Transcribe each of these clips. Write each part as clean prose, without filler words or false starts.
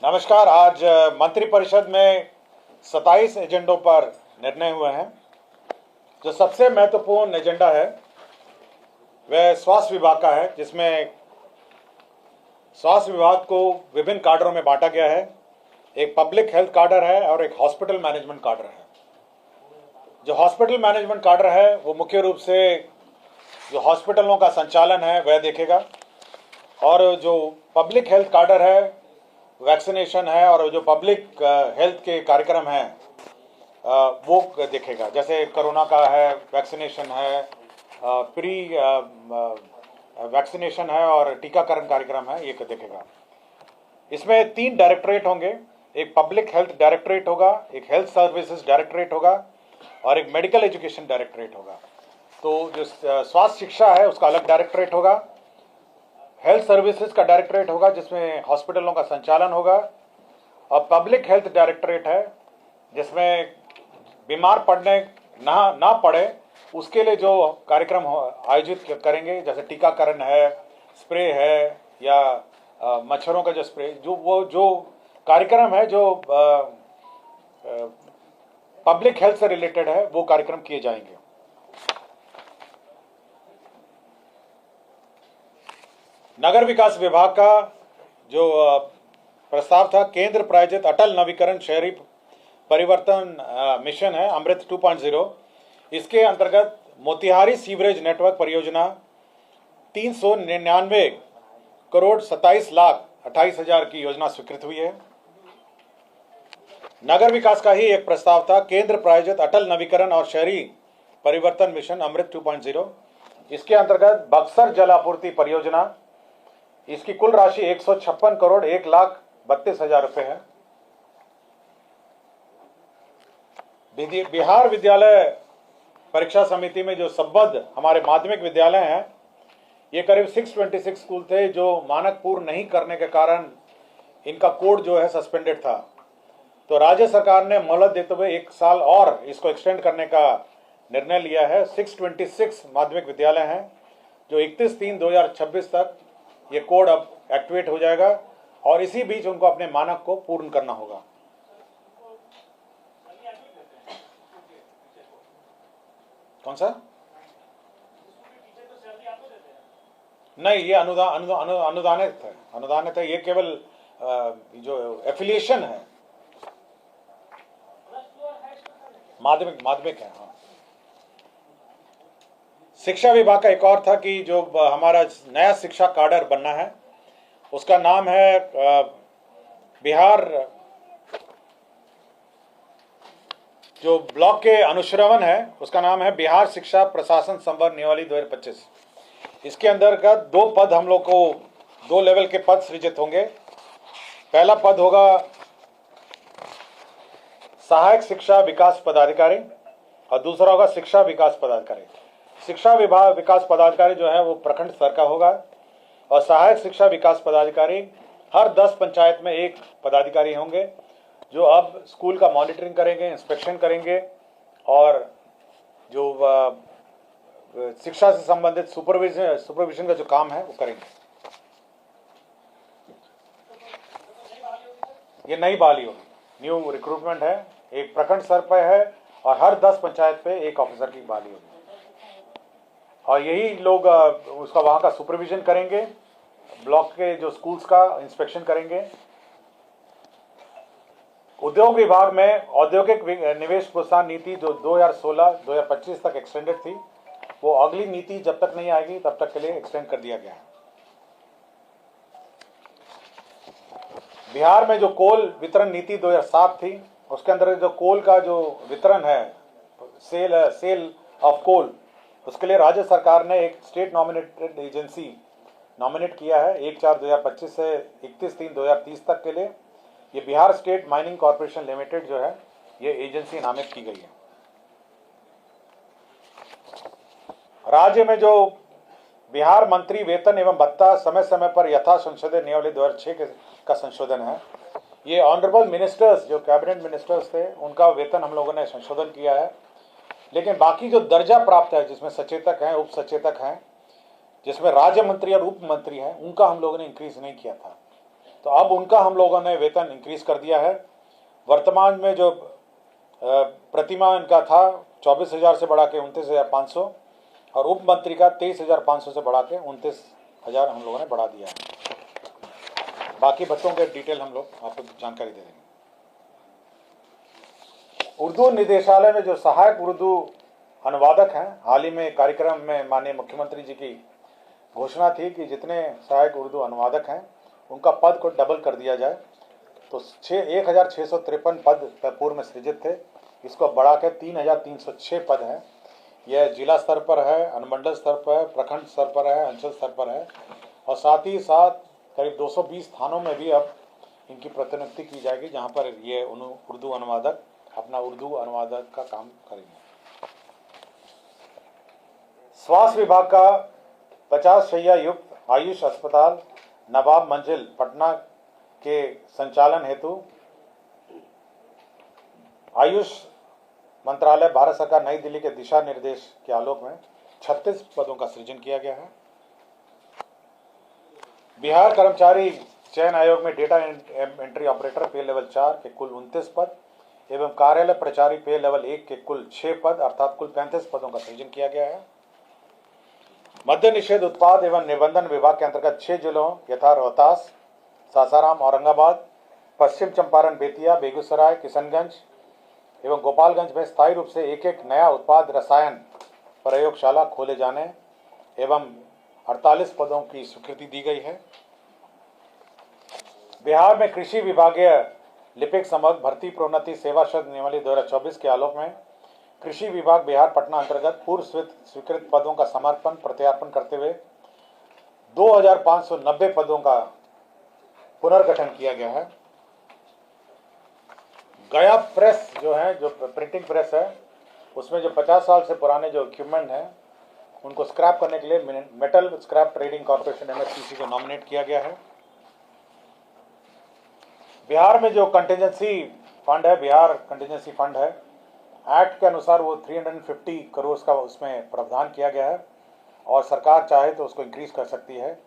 नमस्कार। आज मंत्रिपरिषद में 27 एजेंडों पर निर्णय हुए हैं। जो सबसे महत्वपूर्ण एजेंडा है वह स्वास्थ्य विभाग का है, जिसमें स्वास्थ्य विभाग को विभिन्न काडरों में बांटा गया है। एक पब्लिक हेल्थ काडर है और एक हॉस्पिटल मैनेजमेंट काडर है। जो हॉस्पिटल मैनेजमेंट काडर है वो मुख्य रूप से जो हॉस्पिटलों का संचालन है वह देखेगा, और जो पब्लिक हेल्थ काडर है वैक्सीनेशन है, और जो पब्लिक हेल्थ के कार्यक्रम हैं वो देखेगा। जैसे कोरोना का है, वैक्सीनेशन है, प्री वैक्सीनेशन है और टीकाकरण कार्यक्रम है, ये देखेगा। इसमें 3 डायरेक्टरेट होंगे। एक पब्लिक हेल्थ डायरेक्टरेट होगा, एक हेल्थ सर्विसेज डायरेक्टरेट होगा और एक मेडिकल एजुकेशन डायरेक्टरेट होगा। तो जो स्वास्थ्य शिक्षा है उसका अलग डायरेक्टरेट होगा, हेल्थ सर्विसेज का डायरेक्टरेट होगा जिसमें हॉस्पिटलों का संचालन होगा, और पब्लिक हेल्थ डायरेक्टरेट है जिसमें बीमार पड़ने ना पड़े उसके लिए जो कार्यक्रम आयोजित करेंगे, जैसे टीकाकरण है, स्प्रे है, या मच्छरों का जो स्प्रे, जो कार्यक्रम है जो पब्लिक हेल्थ से रिलेटेड है वो कार्यक्रम किए जाएंगे। नगर विकास विभाग का जो प्रस्ताव था, केंद्र प्रायोजित अटल नवीकरण शहरी परिवर्तन मिशन है अमृत 2.0। इसके अंतर्गत मोतिहारी सीवरेज नेटवर्क परियोजना 399 करोड़ 27,28,000 की योजना स्वीकृत हुई है। नगर विकास का ही एक प्रस्ताव था, केंद्र प्रायोजित अटल नवीकरण और शहरी परिवर्तन मिशन अमृत 2.0। इसके अंतर्गत बक्सर जल आपूर्ति परियोजना, इसकी कुल राशि 156 करोड़ 1,32,000 रुपए है। बिहार विद्यालय परीक्षा समिति में जो संबद्ध हमारे माध्यमिक विद्यालय हैं, ये करीब 626 स्कूल थे जो मानक पूर्ण नहीं करने के कारण इनका कोड जो है सस्पेंडेड था। तो राज्य सरकार ने मोहलत देते हुए 1 साल और इसको एक्सटेंड करने का निर्णय लिया है। 626 माध्यमिक विद्यालय हैं जो 31/3/2026 तक ये कोड अब एक्टिवेट हो जाएगा, और इसी बीच उनको अपने मानक को पूर्ण करना होगा। कौन सा? नहीं, ये अनुदानित है। ये केवल जो एफिलिएशन है, माध्यमिक है। हाँ। शिक्षा विभाग का एक और था कि जो हमारा नया शिक्षा काडर बनना है उसका नाम है बिहार, जो ब्लॉक के अनुश्रवण है उसका नाम है बिहार शिक्षा प्रशासन संवर्ग नियमावली 2025। इसके अंतर्गत 2 पद हम लोग को 2 लेवल के पद सृजित होंगे। पहला पद होगा सहायक शिक्षा विकास पदाधिकारी और दूसरा होगा शिक्षा विकास पदाधिकारी। शिक्षा विभाग विकास पदाधिकारी जो है वो प्रखंड स्तर का होगा, और सहायक शिक्षा विकास पदाधिकारी हर 10 पंचायत में 1 पदाधिकारी होंगे जो अब स्कूल का मॉनिटरिंग करेंगे, इंस्पेक्शन करेंगे, और जो शिक्षा से संबंधित सुपरविजन का जो काम है वो करेंगे। ये नई बहाली होगी, न्यू रिक्रूटमेंट है, एक प्रखंड स्तर पर है और हर 10 पंचायत पे 1 ऑफिसर की बहाली होगी, और यही लोग उसका वहाँ का सुपरविजन करेंगे, ब्लॉक के जो स्कूल्स का इंस्पेक्शन करेंगे। उद्योग विभाग में औद्योगिक निवेश प्रोत्साहन नीति जो 2016-2025 तक एक्सटेंडेड थी, वो अगली नीति जब तक नहीं आएगी तब तक के लिए एक्सटेंड कर दिया गया है। बिहार में जो कोल वितरण नीति 2007 थी, उसके अंदर जो कोल का जो वितरण है, सेल ऑफ कोल, उसके लिए राज्य सरकार ने एक स्टेट नॉमिनेटेड एजेंसी नॉमिनेट किया है 1/4/2025 से 31/3/2030 तक के लिए। ये Bihar state mining corporation limited जो है ये एजेंसी नामित की गई है। राज्य में जो बिहार मंत्री वेतन एवं भत्ता समय समय पर यथा संशोधन नियमावली 2006 का संशोधन है। ये ऑनरेबल मिनिस्टर्स जो कैबिनेट मिनिस्टर्स थे उनका वेतन हम लोगों ने संशोधन किया है, लेकिन बाकी जो दर्जा प्राप्त है, जिसमें सचेतक हैं, उप सचेतक हैं, जिसमें राज्य मंत्री और उप मंत्री हैं, उनका हम लोगों ने इंक्रीज नहीं किया था। तो अब उनका हम लोगों ने वेतन इंक्रीज कर दिया है। वर्तमान में जो प्रतिमाह इनका था 24,000 से बढ़ा के 29,500 और उप मंत्री का 23,500 से बढ़ा के 29,000 हम लोगों ने बढ़ा दिया है। बाकी भत्तों के डिटेल हम लोग आपको जानकारी दे देंगे। उर्दू निदेशालय में जो सहायक उर्दू अनुवादक हैं, हाल ही में कार्यक्रम में माननीय मुख्यमंत्री जी की घोषणा थी कि जितने सहायक उर्दू अनुवादक हैं उनका पद को डबल कर दिया जाए। तो 1,653 पद पूर्व में सृजित थे, इसको बढ़ा के 3,306 पद हैं। यह जिला स्तर पर है, अनुमंडल स्तर पर है, प्रखंड स्तर पर है, अंचल स्तर पर है और साथ ही साथ करीब 220 थानों में भी अब इनकी प्रतिनियुक्ति की जाएगी, जहां पर ये उर्दू अनुवादक अपना उर्दू अनुवादक का काम करेंगे। स्वास्थ्य विभाग का 50 शैय्या युक्त आयुष अस्पताल नवाब मंजिल पटना के संचालन हेतु आयुष मंत्रालय भारत सरकार नई दिल्ली के दिशा निर्देश के आलोक में 36 पदों का सृजन किया गया है। बिहार कर्मचारी चयन आयोग में डेटा एंट्री ऑपरेटर पे लेवल 4 के कुल 29 पद एवं कार्यालय प्रचारी पे लेवल 1 के कुल 6 पद अर्थात कुल 35 पदों का सृजन किया गया है। मद्य निषेध उत्पाद एवं निबंधन विभाग के अंतर्गत 6 जिलों यथा रोहतास, सासाराम, औरंगाबाद, पश्चिम चंपारण, बेतिया, बेगूसराय, किशनगंज एवं गोपालगंज में स्थायी रूप से एक एक नया उत्पाद रसायन प्रयोगशाला खोले जाने एवं 48 पदों की स्वीकृति दी गई है। बिहार में कृषि विभागीय लिपिक समग्र भर्ती प्रोन्नति सेवा शब्द नियमावली 2024 के आलोक में कृषि विभाग बिहार पटना अंतर्गत पूर्व स्वीकृत पदों का समर्पण प्रत्यार्पण करते हुए 2,590 पदों का पुनर्गठन किया गया है। गया प्रेस जो है, जो प्रिंटिंग प्रेस है, उसमें जो 50 साल से पुराने जो इक्विपमेंट हैं उनको स्क्रैप करने के लिए metal scrap trading corporation MSTC को नॉमिनेट किया गया है। बिहार में जो कंटिजेंसी फंड है, बिहार कंटिजेंसी फंड है, एक्ट के अनुसार वो 350 करोड़ का उसमें प्रावधान किया गया है और सरकार चाहे तो उसको इंक्रीज कर सकती है।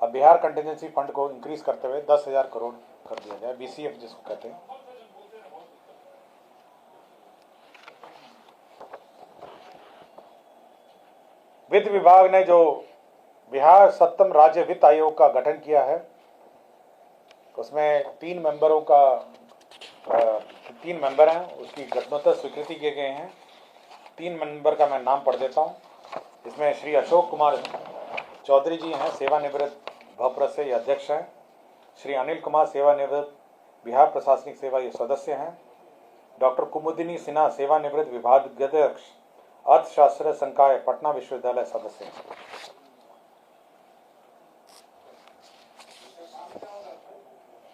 अब बिहार कंटिजेंसी फंड को इंक्रीज करते हुए 10,000 करोड़ कर दिया जाए, BCF जिसको कहते हैं। वित्त विभाग ने जो बिहार 7th राज्य वित्त आयोग का गठन किया है, उसमें 3 मेंबर हैं, उसकी गठनोत्तर स्वीकृति किए गए हैं। 3 मेंबर का मैं नाम पढ़ देता हूं। इसमें श्री अशोक कुमार चौधरी जी हैं, सेवानिवृत्त भप्र से ये अध्यक्ष हैं। श्री अनिल कुमार सेवानिवृत्त बिहार प्रशासनिक सेवा ये सदस्य हैं। डॉक्टर कुमुदिनी सिन्हा सेवानिवृत्त विभागाध्यक्ष अर्थशास्त्र संकाय पटना विश्वविद्यालय सदस्य हैं।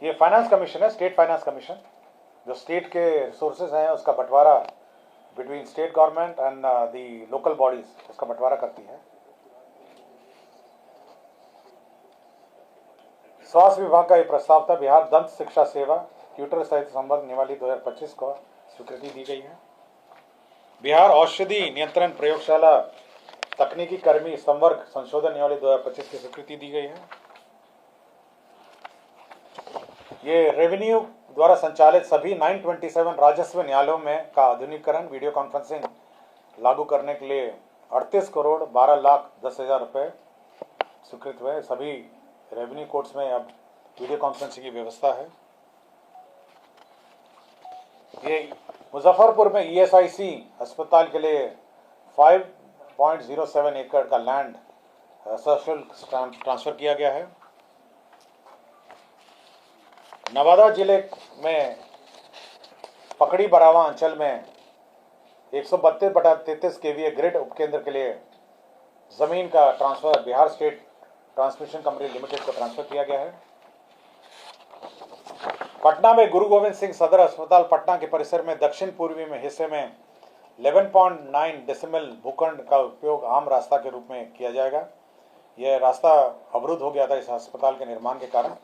ये फाइनेंस कमीशन है, स्टेट फाइनेंस कमीशन, जो स्टेट के रिसोर्सेज हैं उसका बंटवारा between state government and the local bodies, उसका बंटवारा करती है। स्वास्थ्य विभाग का ये प्रस्ताव था। बिहार दंत शिक्षा सेवा ट्यूटर सहित संबंध नियमावली 2025 को स्वीकृति दी गई है। बिहार औषधि नियंत्रण प्रयोगशाला तकनीकी कर्मी संवर्ग संशोधन नियमावली 2025 की स्वीकृति दी गई है। ये रेवेन्यू द्वारा संचालित सभी 927 राजस्व न्यायालयों में का आधुनिकीकरण वीडियो कॉन्फ्रेंसिंग लागू करने के लिए 38 करोड़ 12 लाख 10,000 रुपये स्वीकृत हुए। सभी रेवेन्यू कोर्ट्स में अब वीडियो कॉन्फ्रेंसिंग की व्यवस्था है। ये मुजफ्फरपुर में ESIC अस्पताल के लिए 5.07 एकड़ का लैंड सशुल्क ट्रांसफर किया गया है। नवादा जिले में पकड़ी बरावा अंचल में 132/33 kVA ग्रिड उपकेंद्र के लिए जमीन का transfer Bihar state transmission company limited को ट्रांसफर किया गया है। पटना में गुरु गोविंद सिंह सदर अस्पताल पटना के परिसर में दक्षिण पूर्वी में हिस्से में 11.9 डेसिमल भूखंड का उपयोग आम रास्ता के रूप में किया जाएगा। यह रास्ता अवरुद्ध हो गया था इस अस्पताल के निर्माण के कारण,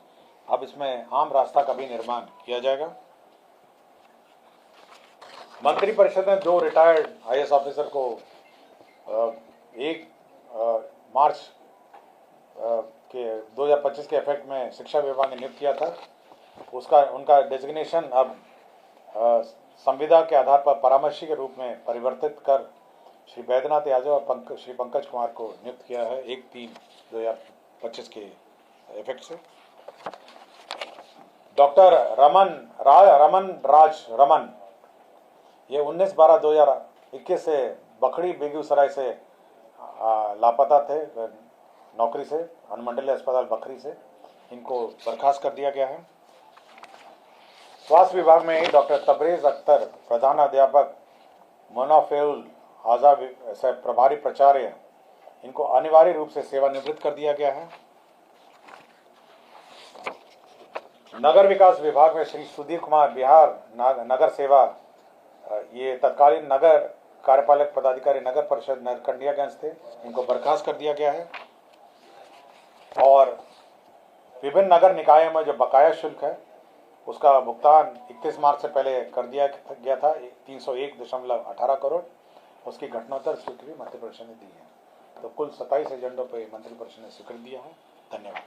अब इसमें आम रास्ता का भी निर्माण किया जाएगा। मंत्रिपरिषद ने 2 रिटायर्ड IAS ऑफिसर को 1 मार्च के 2025 के इफेक्ट में शिक्षा विभाग ने नियुक्त किया था, उसका उनका डेजिग्नेशन अब संविदा के आधार पर परामर्शी के रूप में परिवर्तित कर श्री बैद्यनाथ यादव और श्री पंकज कुमार को नियुक्त किया है 1/3/2025 के इफेक्ट से। डॉक्टर रमन ये 19/12/2021 से बखड़ी बेगूसराय से लापता थे नौकरी से, अनुमंडलीय अस्पताल बखरी से। इनको बर्खास्त कर दिया गया है। स्वास्थ्य विभाग में डॉक्टर तबरेज अख्तर प्रधानाध्यापक, मोनाफेउल आज़ा प्रभारी प्राचार्य, इनको अनिवार्य रूप से सेवानिवृत्त कर दिया गया है। नगर विकास विभाग में श्री सुधीर कुमार बिहार नगर सेवा, ये तत्कालीन नगर कार्यपालक पदाधिकारी नगर परिषद नरकंडियागंज थे, इनको बर्खास्त कर दिया गया है। और विभिन्न नगर निकायों में जो बकाया शुल्क है उसका भुगतान 31 मार्च से पहले कर दिया गया था 301.18 करोड़। उसकी घटनोत्तर स्वीकृति मध्य प्रदेश ने दी है। तो कुल 27 एजेंडों पर मंत्रिपरिषद ने स्वीकृति दिया है। धन्यवाद।